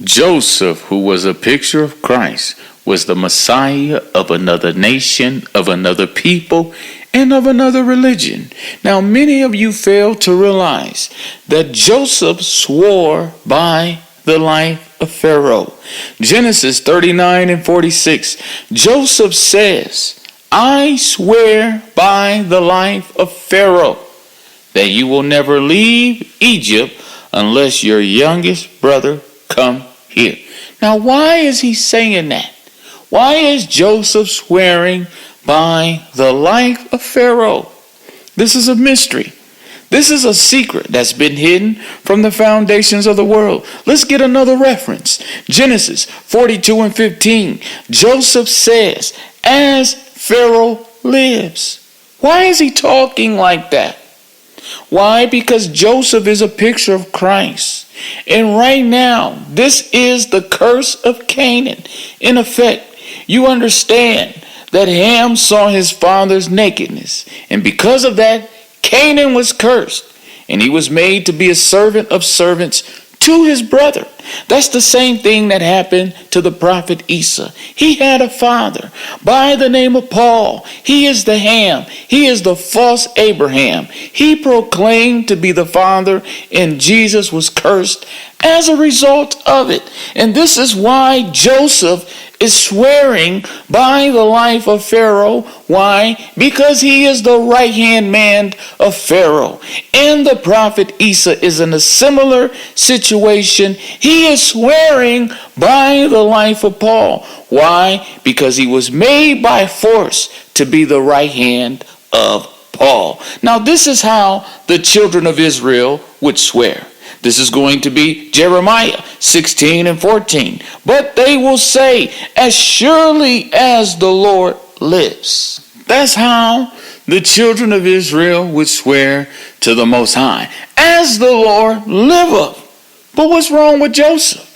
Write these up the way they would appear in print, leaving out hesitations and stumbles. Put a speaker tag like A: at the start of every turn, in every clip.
A: Joseph, who was a picture of Christ, was the Messiah of another nation, of another people, and of another religion. Now, many of you fail to realize that Joseph swore by the life of Pharaoh. Genesis 39 and 46, Joseph says, I swear by the life of Pharaoh that you will never leave Egypt unless your youngest brother come here. Now, why is he saying that? Why is Joseph swearing by the life of Pharaoh? This is a mystery. This is a secret that's been hidden from the foundations of the world. Let's get another reference. Genesis 42 and 15. Joseph says, as Pharaoh lives. Why is he talking like that? Why? Because Joseph is a picture of Christ. And right now, this is the curse of Canaan. In effect, you understand that Ham saw his father's nakedness. And because of that, Canaan was cursed. And he was made to be a servant of servants to his brother. That's the same thing that happened to the prophet Esau. He had a father by the name of Paul. He is the Ham. He is the false Abraham. He proclaimed to be the father, and Jesus was cursed as a result of it. And this is why Joseph is swearing by the life of Pharaoh. Why? Because he is the right-hand man of Pharaoh. And the prophet Esau is in a similar situation. He is swearing by the life of Paul. Why? Because he was made by force to be the right hand of Paul. Now, this is how the children of Israel would swear. This is going to be Jeremiah 16 and 14. But they will say, as surely as the Lord lives. That's how the children of Israel would swear to the Most High. As the Lord liveth. But what's wrong with Joseph?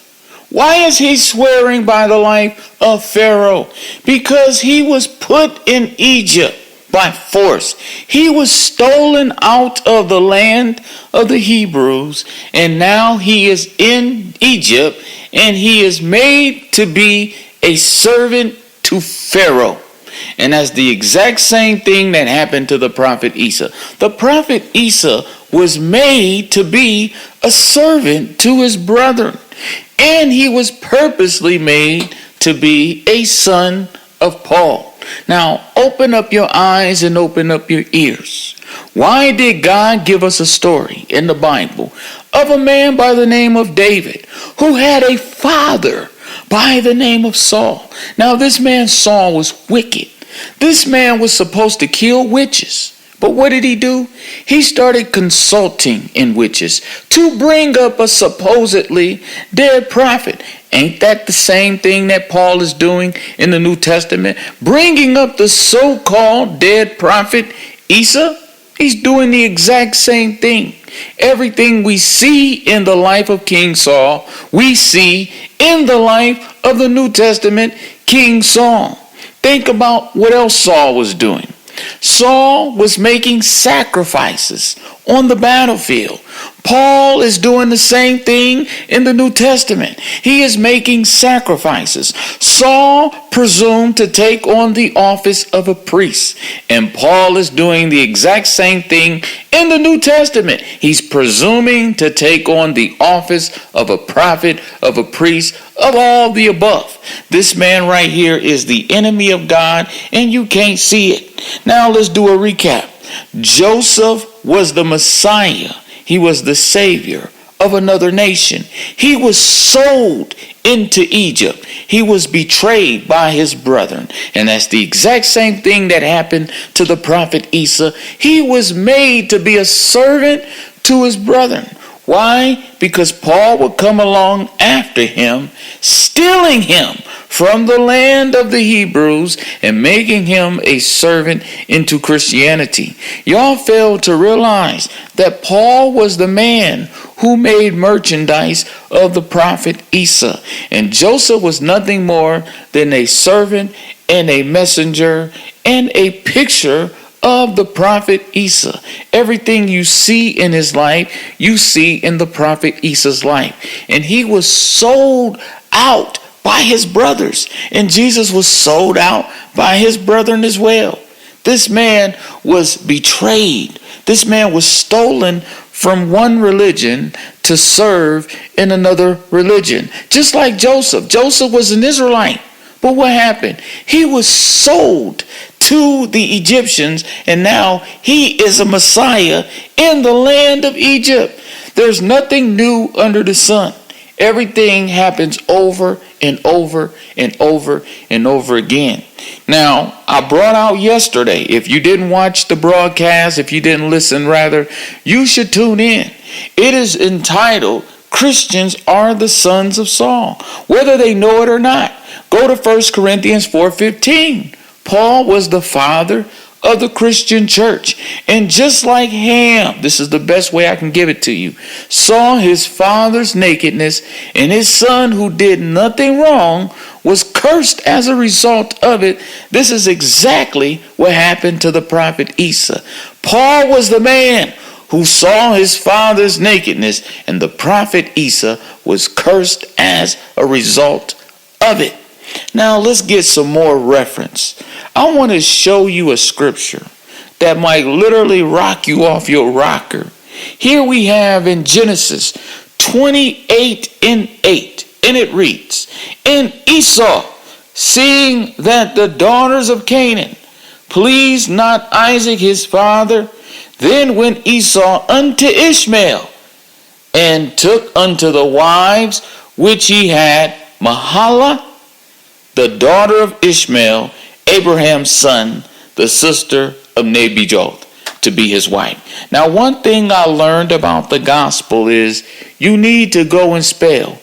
A: Why is he swearing by the life of Pharaoh? Because he was put in Egypt by force. He was stolen out of the land of the Hebrews, and now he is in Egypt, and he is made to be a servant to Pharaoh. And that's the exact same thing that happened to the prophet Esau. The prophet Esau was made to be a servant to his brethren, and he was purposely made to be a son of Paul. Now, open up your eyes and open up your ears. Why did God give us a story in the Bible of a man by the name of David who had a father by the name of Saul? Now, this man Saul was wicked. This man was supposed to kill witches. But what did he do? He started consulting in witches to bring up a supposedly dead prophet. Ain't that the same thing that Paul is doing in the New Testament? Bringing up the so-called dead prophet Esau? He's doing the exact same thing. Everything we see in the life of King Saul, we see in the life of the New Testament King Saul. Think about what else Saul was doing. Saul was making sacrifices on the battlefield. Paul is doing the same thing in the New Testament. He is making sacrifices. Saul presumed to take on the office of a priest, and Paul is doing the exact same thing in the New Testament. He's presuming to take on the office of a prophet, of a priest, of all the above. This man right here is the enemy of God, and you can't see it. Now let's do a recap. Joseph was the Messiah. He was the Savior of another nation. He was sold into Egypt. He was betrayed by his brethren. And that's the exact same thing that happened to the prophet Esau. He was made to be a servant to his brethren. Why? Because Paul would come along after him, stealing him from the land of the Hebrews and making him a servant into Christianity. Y'all fail to realize that Paul was the man who made merchandise of the prophet Esau. And Joseph was nothing more than a servant and a messenger and a picture of the prophet Isa. Everything you see in his life, you see in the prophet Isa's life. And he was sold out by his brothers. And Jesus was sold out by his brethren as well. This man was betrayed. This man was stolen from one religion to serve in another religion. Just like Joseph. Joseph was an Israelite. But what happened? He was sold to the Egyptians, and now he is a Messiah in the land of Egypt. There's nothing new under the sun. Everything happens over and over and over and over again. Now, I brought out yesterday, if you didn't watch the broadcast, if you didn't listen rather, you should tune in. It is entitled, Christians Are the Sons of Saul, whether they know it or not. Go to 1 Corinthians 4:15. Paul was the father of the Christian church. And just like Ham, this is the best way I can give it to you, saw his father's nakedness, and his son who did nothing wrong was cursed as a result of it. This is exactly what happened to the prophet Isa. Paul was the man who saw his father's nakedness, and the prophet Isa was cursed as a result of it. Now let's get some more reference. I want to show you a scripture that might literally rock you off your rocker. Here we have in Genesis 28:8, and it reads, And Esau, seeing that the daughters of Canaan pleased not Isaac his father, then went Esau unto Ishmael, and took unto the wives which he had Mahalath, the daughter of Ishmael, Abraham's son, the sister of Nebajoth, to be his wife. Now, one thing I learned about the gospel is you need to go and spell.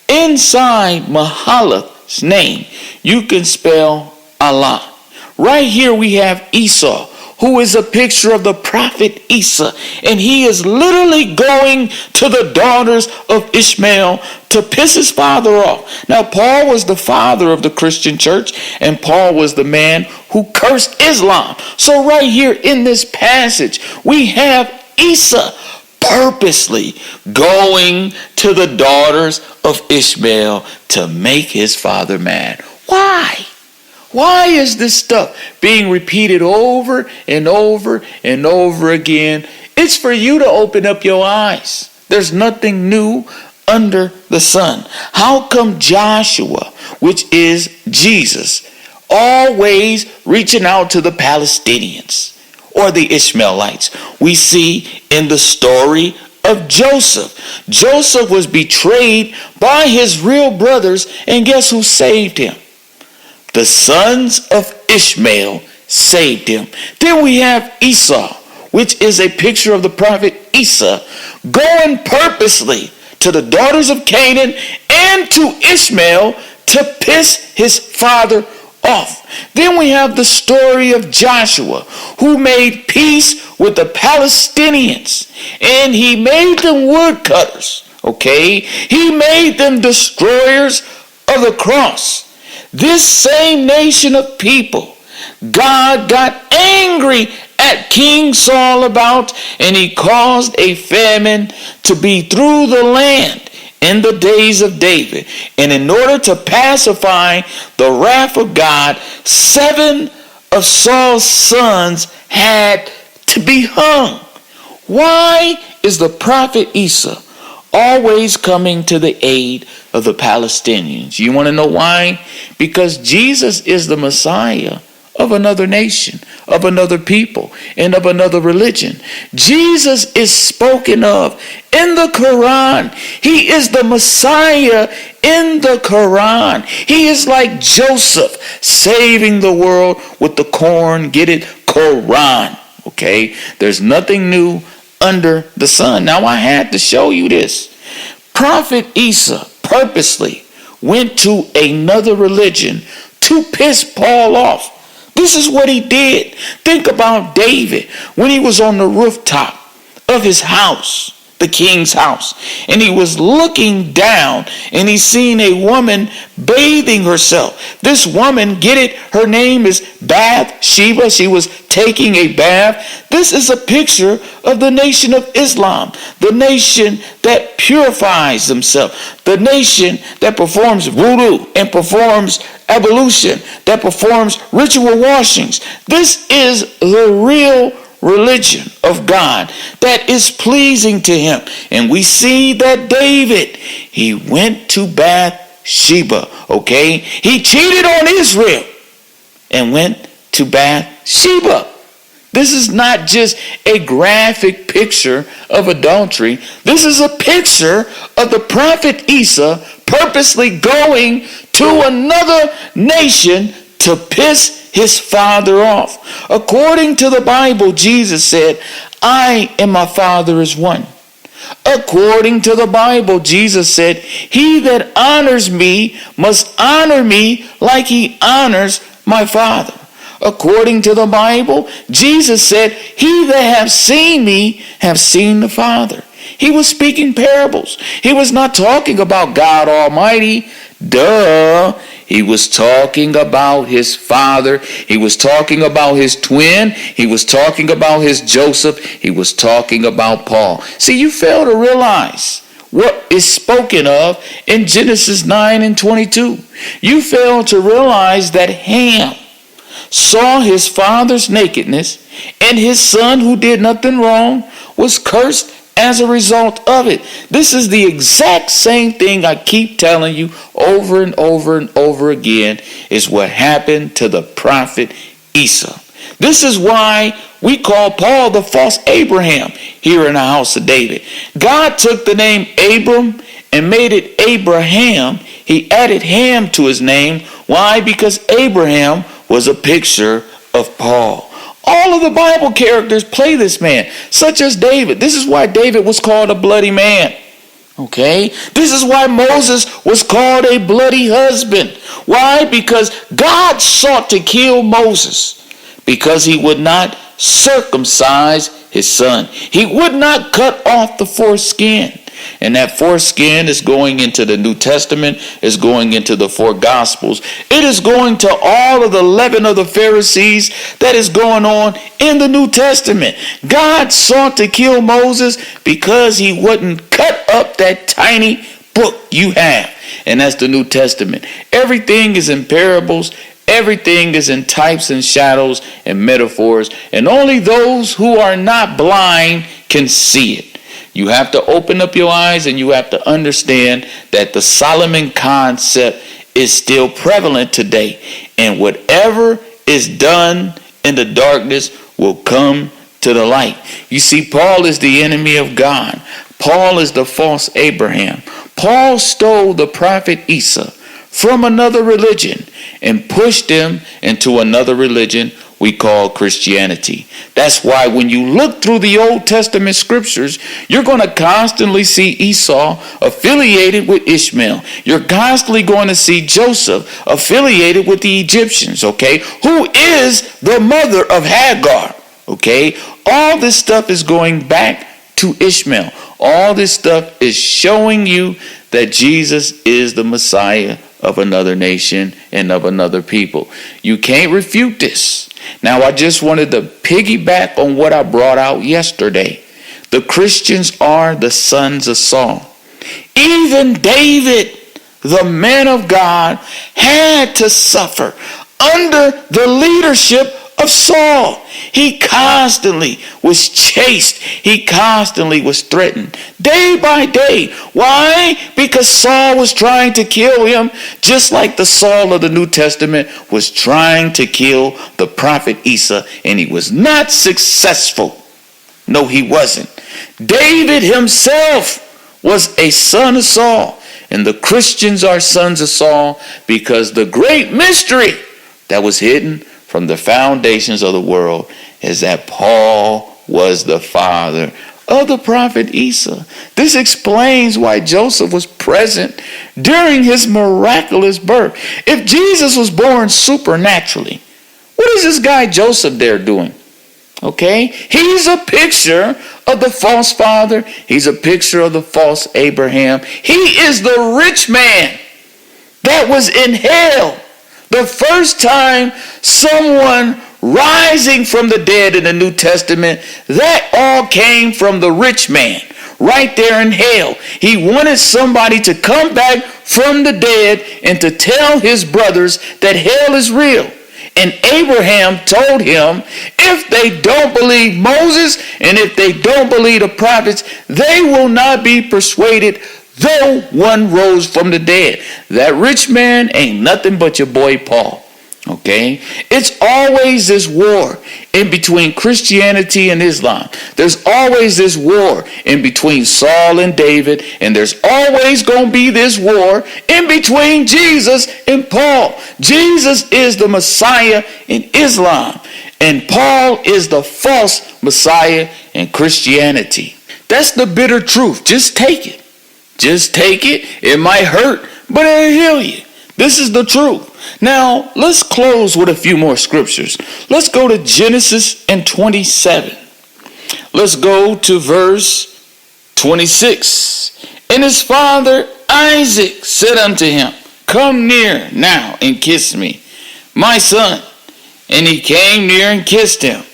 A: Inside Mahalath's name, you can spell Allah. Right here we have Esau, who is a picture of the prophet Isa, and he is literally going to the daughters of Ishmael to piss his father off. Now, Paul was the father of the Christian church, and Paul was the man who cursed Islam. So right here in this passage, we have Isa purposely going to the daughters of Ishmael to make his father mad. Why? Why is this stuff being repeated over and over and over again? It's for you to open up your eyes. There's nothing new under the sun. How come Joshua, which is Jesus, always reaching out to the Palestinians or the Ishmaelites? We see in the story of Joseph. Joseph was betrayed by his real brothers, and guess who saved him? The sons of Ishmael saved him. Then we have Esau, which is a picture of the prophet Isa, going purposely to the daughters of Canaan and to Ishmael to piss his father off. Then we have the story of Joshua, who made peace with the Palestinians, and he made them woodcutters. Okay? He made them destroyers of the cross. This same nation of people, God got angry at King Saul about, and he caused a famine to be through the land in the days of David. And in order to pacify the wrath of God, 7 of Saul's sons had to be hung. Why is the prophet Isa always coming to the aid of the Palestinians? You want to know why? Because Jesus is the Messiah of another nation, of another people, and of another religion. Jesus is spoken of in the Quran. He is the Messiah in the Quran. He is like Joseph saving the world with the corn. Get it? Quran. Okay? There's nothing new under the sun. Now, I had to show you this. Prophet Isa purposely went to another religion to piss Paul off. This is what he did. Think about David when he was on the rooftop of his house. the king's house. And he was looking down and he seen a woman bathing herself. This woman, get it, her name is Bathsheba. She was taking a bath. This is a picture of the nation of Islam, the nation that purifies themselves, the nation that performs voodoo and performs ablution, that performs ritual washings. This is the real religion of God that is pleasing to him. And we see that David, he went to Bathsheba, okay? He cheated on Israel and went to Bathsheba. This is not just a graphic picture of adultery. This is a picture of the prophet Isa purposely going to another nation to piss his father off. According to the Bible, Jesus said, I and my Father is one. According to the Bible, Jesus said, he that honors me must honor me like he honors my Father. According to the Bible, Jesus said, he that have seen me have seen the Father. He was speaking parables. He was not talking about God Almighty. Duh. He was talking about his father. He was talking about his twin. He was talking about his Joseph. He was talking about Paul. See, you fail to realize what is spoken of in Genesis 9 and 22. You fail to realize that Ham saw his father's nakedness, and his son, who did nothing wrong, was cursed as a result of it. This is the exact same thing I keep telling you over and over and over again is what happened to the prophet Isa. This is why we call Paul the false Abraham here in the house of David. God took the name Abram and made it Abraham. He added Ham to his name. Why? Because Abraham was a picture of Paul. All of the Bible characters play this man, such as David. This is why David was called a bloody man. Okay? This is why Moses was called a bloody husband. Why? Because God sought to kill Moses because he would not circumcise his son. He would not cut off the foreskin. And that foreskin is going into the New Testament, is going into the four Gospels. It is going to all of the leaven of the Pharisees that is going on in the New Testament. God sought to kill Moses because he wouldn't cut up that tiny book you have. And that's the New Testament. Everything is in parables. Everything is in types and shadows and metaphors. And only those who are not blind can see it. You have to open up your eyes and you have to understand that the Solomon concept is still prevalent today. And whatever is done in the darkness will come to the light. You see, Paul is the enemy of God. Paul is the false Abraham. Paul stole the prophet Isa from another religion and pushed him into another religion we call Christianity. That's why when you look through the Old Testament scriptures, you're going to constantly see Esau affiliated with Ishmael. You're constantly going to see Joseph affiliated with the Egyptians, okay? Who is the mother of Hagar, okay? All this stuff is going back to Ishmael. All this stuff is showing you that Jesus is the Messiah of another nation and of another people. You can't refute this. Now, I just wanted to piggyback on what I brought out yesterday. The Christians are the sons of Saul. Even David, the man of God, had to suffer under the leadership of Saul. He constantly was chased. He constantly was threatened day by day. Why? Because Saul was trying to kill him, just like the Saul of the New Testament was trying to kill the prophet Isa, and he was not successful. No, he wasn't. David himself was a son of Saul, and the Christians are sons of Saul because the great mystery that was hidden from the foundations of the world is that Paul was the father of the prophet Isa. This explains why Joseph was present during his miraculous birth. If Jesus was born supernaturally, what is this guy Joseph there doing? Okay? He's a picture of the false father. He's a picture of the false Abraham. He is the rich man that was in hell. The first time someone rising from the dead in the New Testament, that all came from the rich man right there in hell. He wanted somebody to come back from the dead and to tell his brothers that hell is real. And Abraham told him, if they don't believe Moses and if they don't believe the prophets, they will not be persuaded though one rose from the dead. That rich man ain't nothing but your boy Paul. Okay? It's always this war in between Christianity and Islam. There's always this war in between Saul and David, and there's always going to be this war in between Jesus and Paul. Jesus is the Messiah in Islam, and Paul is the false Messiah in Christianity. That's the bitter truth. Just take it. Just take it. It might hurt, but it'll heal you. This is the truth. Now, let's close with a few more scriptures. Let's go to Genesis and 27. Let's go to verse 26. And his father Isaac said unto him, come near now and kiss me, my son. And he came near and kissed him.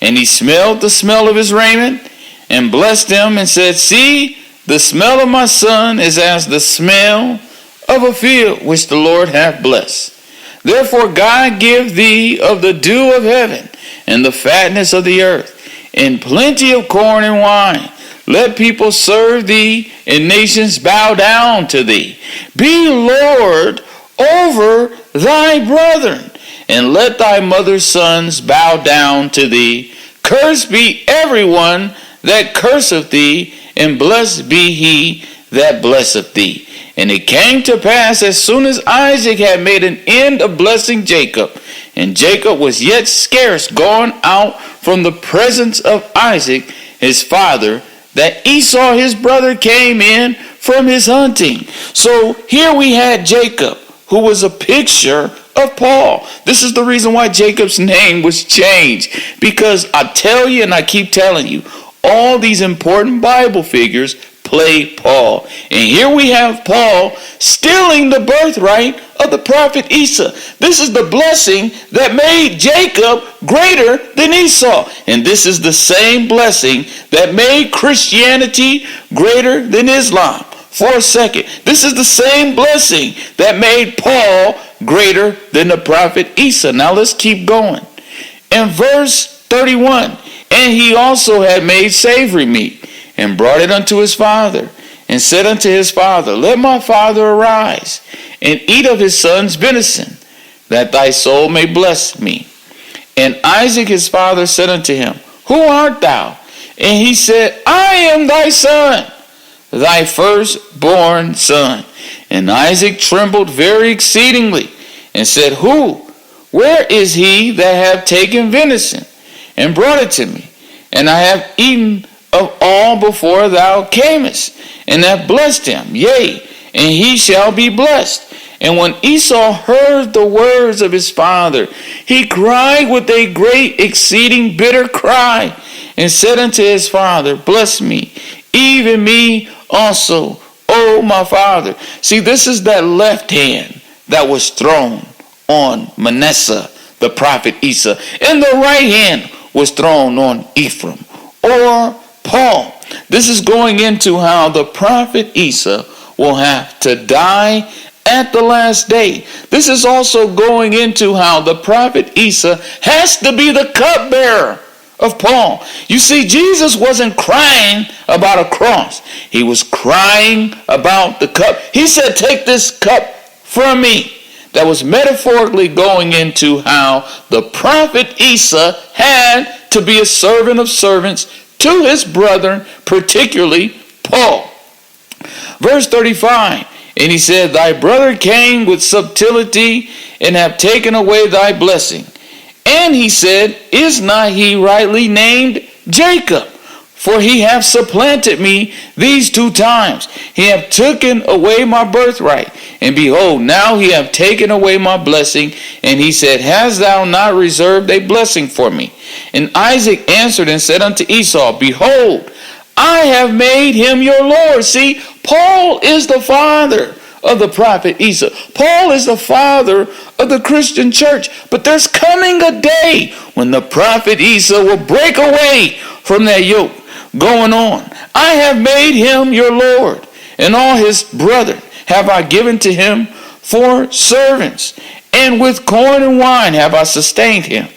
A: And he smelled the smell of his raiment and blessed him and said, see, the smell of my son is as the smell of a field which the Lord hath blessed. Therefore God give thee of the dew of heaven and the fatness of the earth, and plenty of corn and wine. Let people serve thee, and nations bow down to thee. Be Lord over thy brethren, and let thy mother's sons bow down to thee. Cursed be everyone that curseth thee, and blessed be he that blesseth thee. And it came to pass, as soon as Isaac had made an end of blessing Jacob, and Jacob was yet scarce gone out from the presence of Isaac his father, that Esau his brother came in from his hunting. So here we had Jacob, who was a picture of Paul. This is the reason why Jacob's name was changed. Because I tell you, and I keep telling you, all these important Bible figures play Paul. And here we have Paul stealing the birthright of the prophet Esau. This is the blessing that made Jacob greater than Esau. And this is the same blessing that made Christianity greater than Islam. For a second, this is the same blessing that made Paul greater than the prophet Esau. Now let's keep going. In verse 31, and he also had made savory meat, and brought it unto his father, and said unto his father, let my father arise, and eat of his son's venison, that thy soul may bless me. And Isaac his father said unto him, who art thou? And he said, I am thy son, thy firstborn son. And Isaac trembled very exceedingly, and said, who? Where is he that hath taken venison, and brought it to me? And I have eaten of all before thou camest, and have blessed him, yea, and he shall be blessed. And when Esau heard the words of his father, he cried with a great exceeding bitter cry, and said unto his father, bless me, even me also, O my father. See, this is that left hand that was thrown on Manasseh, the prophet Esau, and the right hand was thrown on Ephraim, or Paul. This is going into how the prophet Esau will have to die at the last day. This is also going into how the prophet Esau has to be the cupbearer of Paul. You see, Jesus wasn't crying about a cross. He was crying about the cup. He said, take this cup from me. That was metaphorically going into how the prophet Esau had to be a servant of servants to his brethren, particularly Paul. Verse 35, and he said, thy brother came with subtlety, and have taken away thy blessing. And he said, is not he rightly named Jacob? For he hath supplanted me these 2 times. He hath taken away my birthright. And behold, now he hath taken away my blessing. And he said, hast thou not reserved a blessing for me? And Isaac answered and said unto Esau, behold, I have made him your Lord. See, Paul is the father of the prophet Isa. Paul is the father of the Christian church. But there's coming a day when the prophet Isa will break away from that yoke going on. I have made him your Lord, and all his brethren have I given to him for servants, and with corn and wine have I sustained him.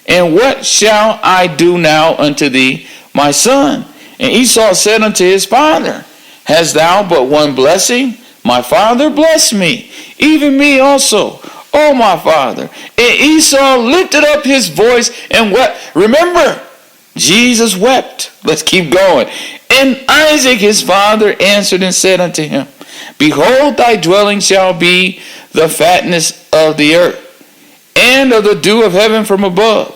A: And what shall I do now unto thee, my son? And Esau said unto his father, Hast thou but one blessing? My father, bless me, even me also, O my father. And Esau lifted up his voice and wept. Remember, Jesus wept. Let's keep going. And Isaac his father answered and said unto him, Behold, thy dwelling shall be the fatness of the earth, and of the dew of heaven from above.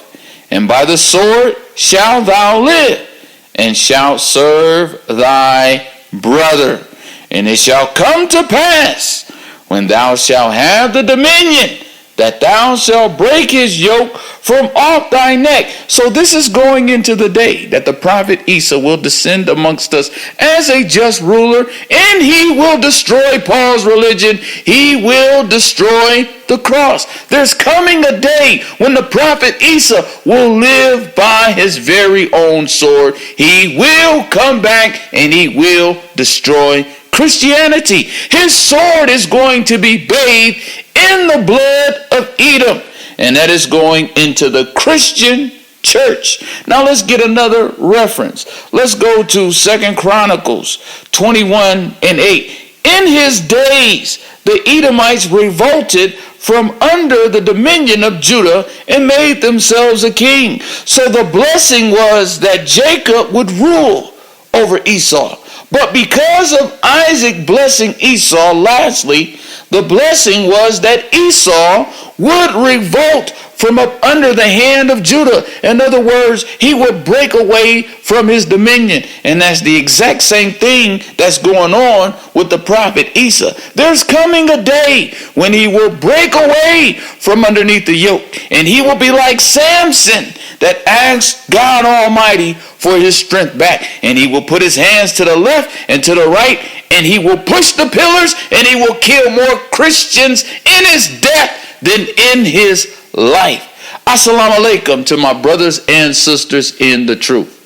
A: And by the sword shalt thou live, and shalt serve thy brother. And it shall come to pass, when thou shalt have the dominion, that thou shalt break his yoke from off thy neck. So this is going into the day that the prophet Isa will descend amongst us as a just ruler, and he will destroy Paul's religion. He will destroy the cross. There's coming a day when the prophet Isa will live by his very own sword. He will come back and he will destroy Christianity. His sword is going to be bathed in the blood of Edom, and that is going into the Christian church. Now let's get another reference. Let's go to 2 Chronicles 21 and 8. In his days, the Edomites revolted from under the dominion of Judah and made themselves a king. So the blessing was that Jacob would rule over Esau. But because of Isaac blessing Esau, lastly, the blessing was that Esau would revolt from up under the hand of Judah. In other words, he would break away from his dominion. And that's the exact same thing that's going on with the prophet Isa. There's coming a day when he will break away from underneath the yoke. And he will be like Samson that asked God Almighty for his strength back. And he will put his hands to the left and to the right, and he will push the pillars, and he will kill more Christians in his death than in his life. Assalamu alaikum to my brothers and sisters in the truth.